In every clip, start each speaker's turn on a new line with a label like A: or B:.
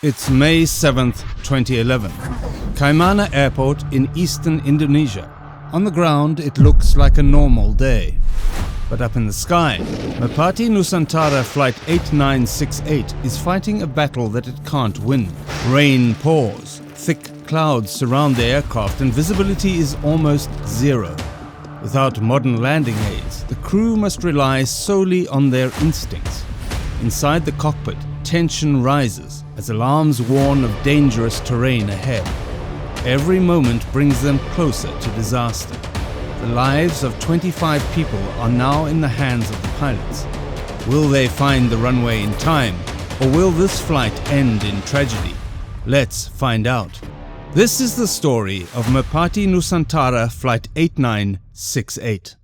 A: It's May 7th, 2011. Kaimana Airport in eastern Indonesia. On the ground, it looks like a normal day. But up in the sky, Merpati Nusantara Flight 8968 is fighting a battle that it can't win. Rain pours, thick clouds surround the aircraft and visibility is almost zero. Without modern landing aids, the crew must rely solely on their instincts. Inside the cockpit, tension rises as alarms warn of dangerous terrain ahead. Every moment brings them closer to disaster. The lives of 25 people are now in the hands of the pilots. Will they find the runway in time, or will this flight end in tragedy? Let's find out. This is the story of Merpati Nusantara Flight 8968.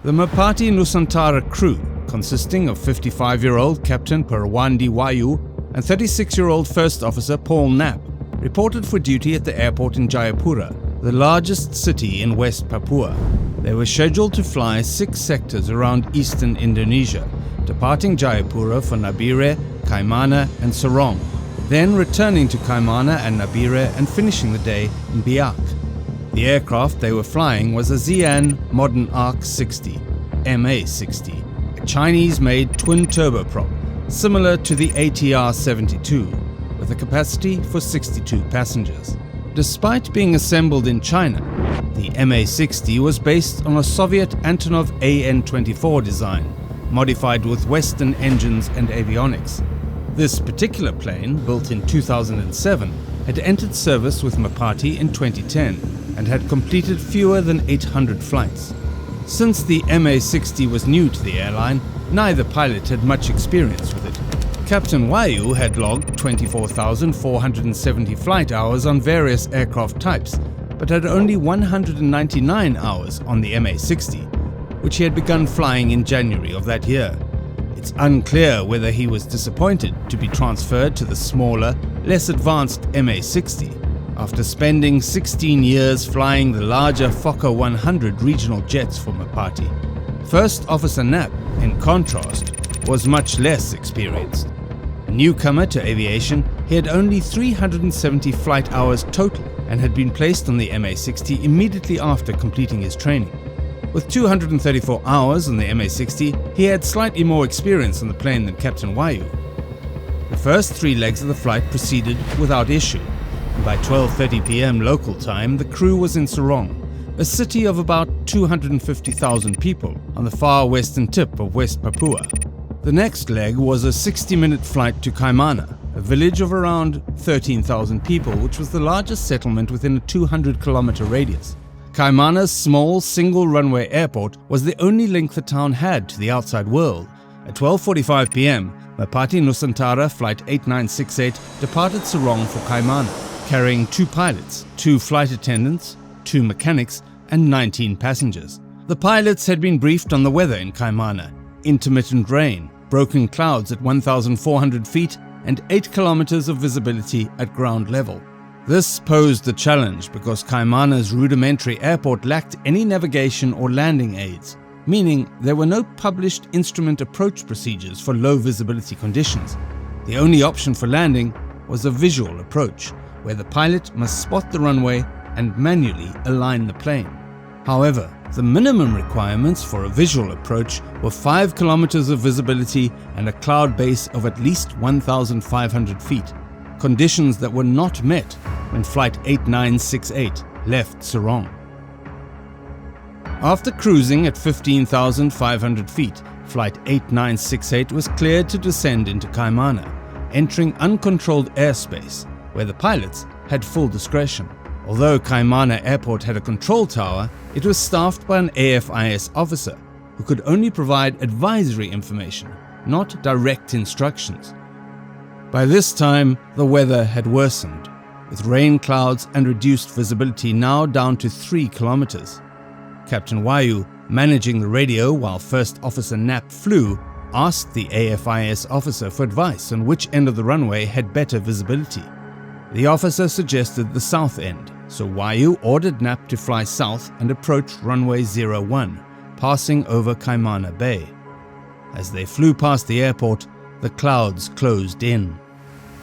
A: The Merpati Nusantara crew, consisting of 55-year-old Captain Perwandi Wayu and 36-year-old First Officer Paul Knapp, reported for duty at the airport in Jayapura, the largest city in West Papua. They were scheduled to fly 6 sectors around eastern Indonesia, departing Jayapura for Nabire, Kaimana and Sorong, then returning to Kaimana and Nabire and finishing the day in Biak. The aircraft they were flying was a Xi'an Modern Arc 60, MA-60, a Chinese-made twin turboprop, similar to the ATR-72, with a capacity for 62 passengers. Despite being assembled in China, the MA-60 was based on a Soviet Antonov AN-24 design, modified with Western engines and avionics. This particular plane, built in 2007, had entered service with Merpati in 2010 and had completed fewer than 800 flights. Since the MA-60 was new to the airline, neither pilot had much experience with it. Captain Wayu had logged 24,470 flight hours on various aircraft types, but had only 199 hours on the MA-60, which he had begun flying in January of that year. It's unclear whether he was disappointed to be transferred to the smaller, less advanced MA-60 after spending 16 years flying the larger Fokker 100 regional jets for Merpati. First Officer Knapp, in contrast, was much less experienced. A newcomer to aviation, he had only 370 flight hours total and had been placed on the MA-60 immediately after completing his training. With 234 hours on the MA-60, he had slightly more experience on the plane than Captain Wayu. The first 3 legs of the flight proceeded without issue, and by 12:30 p.m. local time, the crew was in Sorong, a city of about 250,000 people on the far western tip of West Papua. The next leg was a 60-minute flight to Kaimana, a village of around 13,000 people, which was the largest settlement within a 200-kilometer radius. Kaimana's small single-runway airport was the only link the town had to the outside world. At 12:45 p.m., Merpati Nusantara Flight 8968 departed Sorong for Kaimana, carrying 2 pilots, 2 flight attendants, 2 mechanics, and 19 passengers. The pilots had been briefed on the weather in Kaimana: intermittent rain, broken clouds at 1,400 feet, and 8 kilometers of visibility at ground level. This posed a challenge because Kaimana's rudimentary airport lacked any navigation or landing aids, meaning there were no published instrument approach procedures for low visibility conditions. The only option for landing was a visual approach, where the pilot must spot the runway and manually align the plane. However, the minimum requirements for a visual approach were 5 kilometers of visibility and a cloud base of at least 1,500 feet, conditions that were not met when Flight 8968 left Sorong. After cruising at 15,500 feet, Flight 8968 was cleared to descend into Kaimana, entering uncontrolled airspace, where the pilots had full discretion. Although Kaimana Airport had a control tower, it was staffed by an AFIS officer who could only provide advisory information, not direct instructions. By this time, the weather had worsened, with rain clouds and reduced visibility now down to 3 kilometers. Captain Wayu, managing the radio while First Officer Knapp flew, asked the AFIS officer for advice on which end of the runway had better visibility. The officer suggested the south end, so Wayu ordered Knapp to fly south and approach runway 01, passing over Kaimana Bay. As they flew past the airport, the clouds closed in.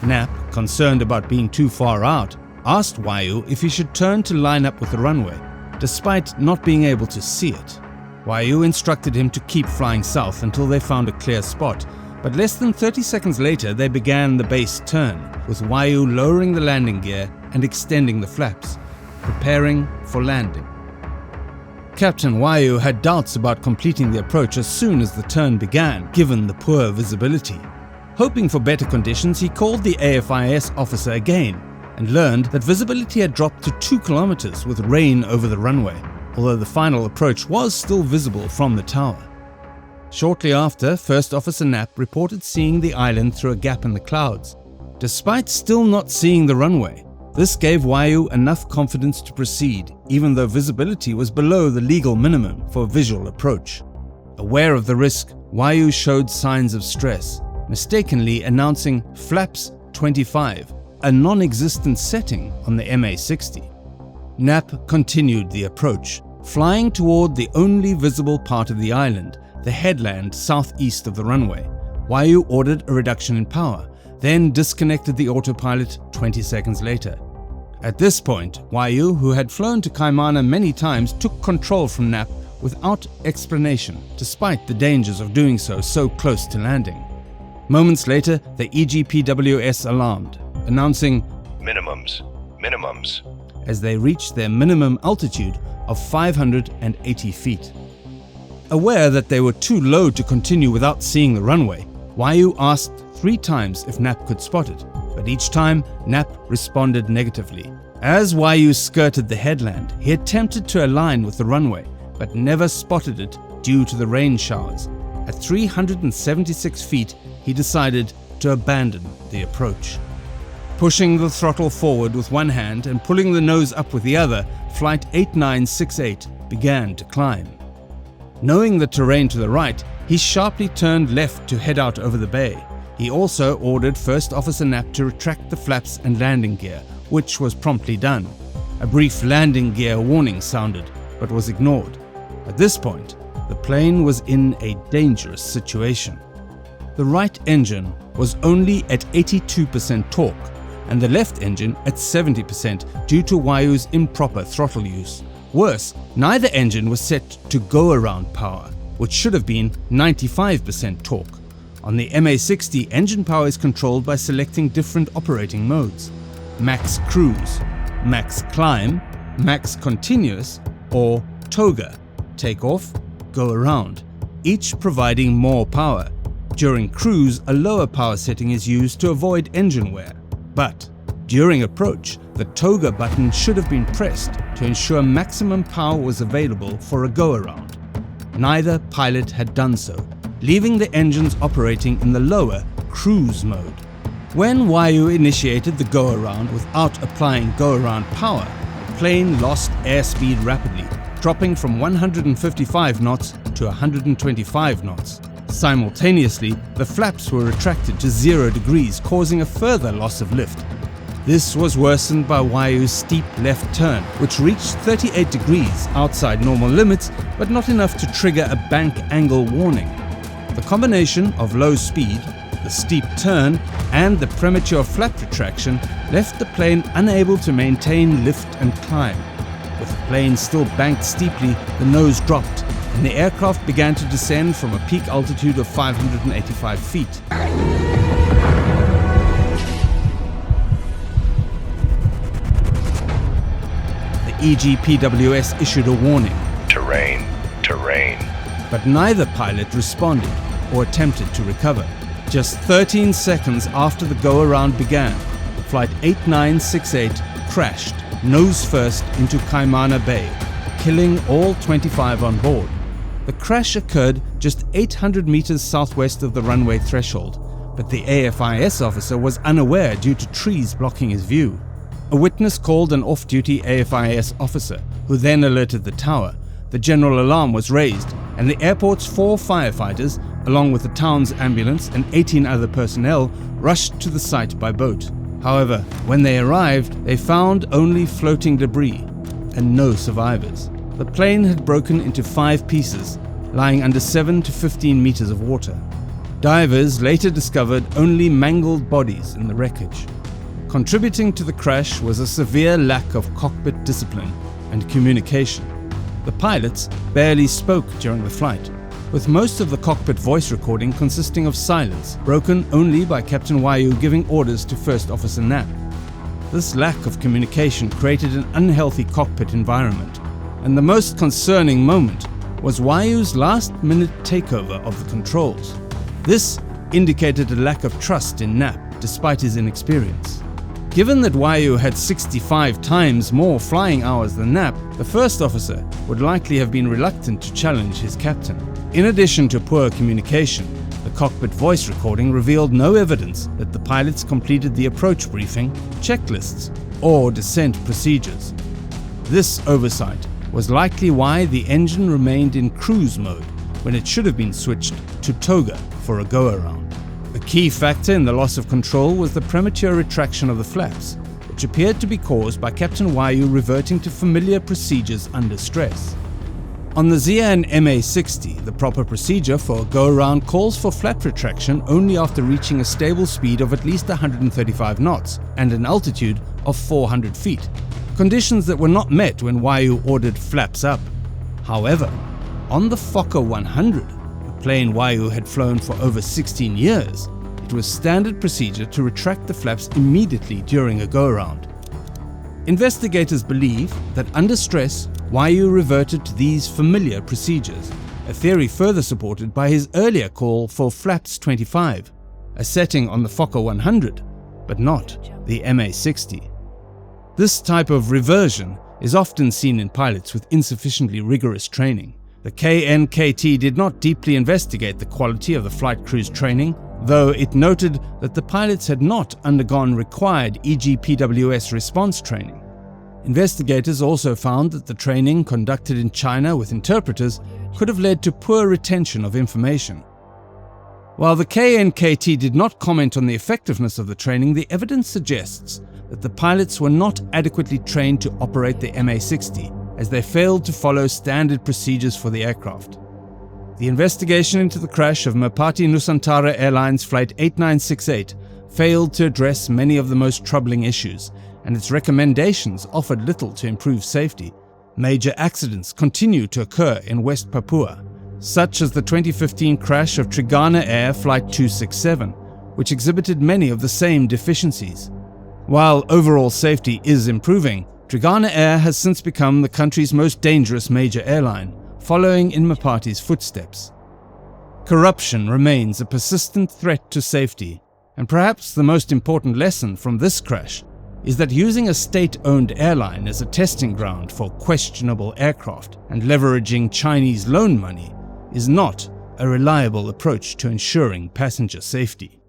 A: Knapp, concerned about being too far out, asked Wayu if he should turn to line up with the runway, despite not being able to see it. Wayu instructed him to keep flying south until they found a clear spot, but less than 30 seconds later they began the base turn, with Wayu lowering the landing gear and extending the flaps, preparing for landing. Captain Wayu had doubts about completing the approach as soon as the turn began, given the poor visibility. Hoping for better conditions, he called the AFIS officer again and learned that visibility had dropped to 2 kilometers with rain over the runway, although the final approach was still visible from the tower. Shortly after, First Officer Knapp reported seeing the island through a gap in the clouds. Despite still not seeing the runway, this gave Wayu enough confidence to proceed, even though visibility was below the legal minimum for visual approach. Aware of the risk, Wayu showed signs of stress, mistakenly announcing flaps 25, a non-existent setting on the MA60. Knapp continued the approach, flying toward the only visible part of the island, the headland southeast of the runway. Wayu ordered a reduction in power, then disconnected the autopilot 20 seconds later. At this point, Wayu, who had flown to Kaimana many times, took control from Knapp without explanation, despite the dangers of doing so close to landing. Moments later, the EGPWS alarmed, announcing minimums, as they reached their minimum altitude of 580 feet. Aware that they were too low to continue without seeing the runway, Wayu asked 3 times if Knapp could spot it, but each time Knapp responded negatively. As Wayu skirted the headland, he attempted to align with the runway, but never spotted it due to the rain showers. At 376 feet, he decided to abandon the approach. Pushing the throttle forward with one hand and pulling the nose up with the other, Flight 8968 began to climb. Knowing the terrain to the right, he sharply turned left to head out over the bay. He also ordered First Officer Knapp to retract the flaps and landing gear, which was promptly done. A brief landing gear warning sounded, but was ignored. At this point, the plane was in a dangerous situation. The right engine was only at 82% torque, and the left engine at 70% due to Wayu's improper throttle use. Worse, neither engine was set to go-around power, which should have been 95% torque. On the MA60, engine power is controlled by selecting different operating modes: max cruise, max climb, max continuous, or toga, take off, go around, each providing more power. During cruise, a lower power setting is used to avoid engine wear. But during approach, the toga button should have been pressed to ensure maximum power was available for a go-around. Neither pilot had done so, leaving the engines operating in the lower cruise mode. When Wayu initiated the go-around without applying go-around power, the plane lost airspeed rapidly, dropping from 155 knots to 125 knots. Simultaneously, the flaps were retracted to 0 degrees, causing a further loss of lift. This was worsened by Wayu's steep left turn, which reached 38 degrees outside normal limits, but not enough to trigger a bank angle warning. The combination of low speed, the steep turn, and the premature flap retraction left the plane unable to maintain lift and climb. With the plane still banked steeply, the nose dropped, and the aircraft began to descend from a peak altitude of 585 feet. The EGPWS issued a warning. Terrain. But neither pilot responded or attempted to recover. Just 13 seconds after the go-around began, Flight 8968 crashed nose first into Kaimana Bay, killing all 25 on board. The crash occurred just 800 meters southwest of the runway threshold, but the AFIS officer was unaware due to trees blocking his view. A witness called an off-duty AFIS officer, who then alerted the tower. The general alarm was raised, and the airport's 4 firefighters, along with the town's ambulance and 18 other personnel, rushed to the site by boat. However, when they arrived, they found only floating debris and no survivors. The plane had broken into 5 pieces, lying under 7 to 15 meters of water. Divers later discovered only mangled bodies in the wreckage. Contributing to the crash was a severe lack of cockpit discipline and communication. The pilots barely spoke during the flight, with most of the cockpit voice recording consisting of silence, broken only by Captain Wayu giving orders to First Officer Knapp. This lack of communication created an unhealthy cockpit environment, and the most concerning moment was Wayu's last-minute takeover of the controls. This indicated a lack of trust in Knapp despite his inexperience. Given that Wayu had 65 times more flying hours than Knapp, the first officer would likely have been reluctant to challenge his captain. In addition to poor communication, the cockpit voice recording revealed no evidence that the pilots completed the approach briefing, checklists, or descent procedures. This oversight was likely why the engine remained in cruise mode when it should have been switched to toga for a go-around. A key factor in the loss of control was the premature retraction of the flaps, which appeared to be caused by Captain Wayu reverting to familiar procedures under stress. On the Xi'an MA60, the proper procedure for a go-around calls for flap retraction only after reaching a stable speed of at least 135 knots and an altitude of 400 feet, conditions that were not met when Wayu ordered flaps up. However, on the Fokker 100, a plane Wayu had flown for over 16 years, it was standard procedure to retract the flaps immediately during a go-around. Investigators believe that under stress, Wayu reverted to these familiar procedures, a theory further supported by his earlier call for flaps 25, a setting on the Fokker 100, but not the MA60. This type of reversion is often seen in pilots with insufficiently rigorous training. The KNKT did not deeply investigate the quality of the flight crew's training, though it noted that the pilots had not undergone required EGPWS response training. Investigators also found that the training conducted in China with interpreters could have led to poor retention of information. While the KNKT did not comment on the effectiveness of the training, the evidence suggests that the pilots were not adequately trained to operate the MA60, as they failed to follow standard procedures for the aircraft. The investigation into the crash of Merpati Nusantara Airlines Flight 8968 failed to address many of the most troubling issues, and its recommendations offered little to improve safety. Major accidents continue to occur in West Papua, such as the 2015 crash of Trigana Air Flight 267, which exhibited many of the same deficiencies. While overall safety is improving, Trigana Air has since become the country's most dangerous major airline, following in Merpati's footsteps. Corruption remains a persistent threat to safety, and perhaps the most important lesson from this crash is that using a state-owned airline as a testing ground for questionable aircraft and leveraging Chinese loan money is not a reliable approach to ensuring passenger safety.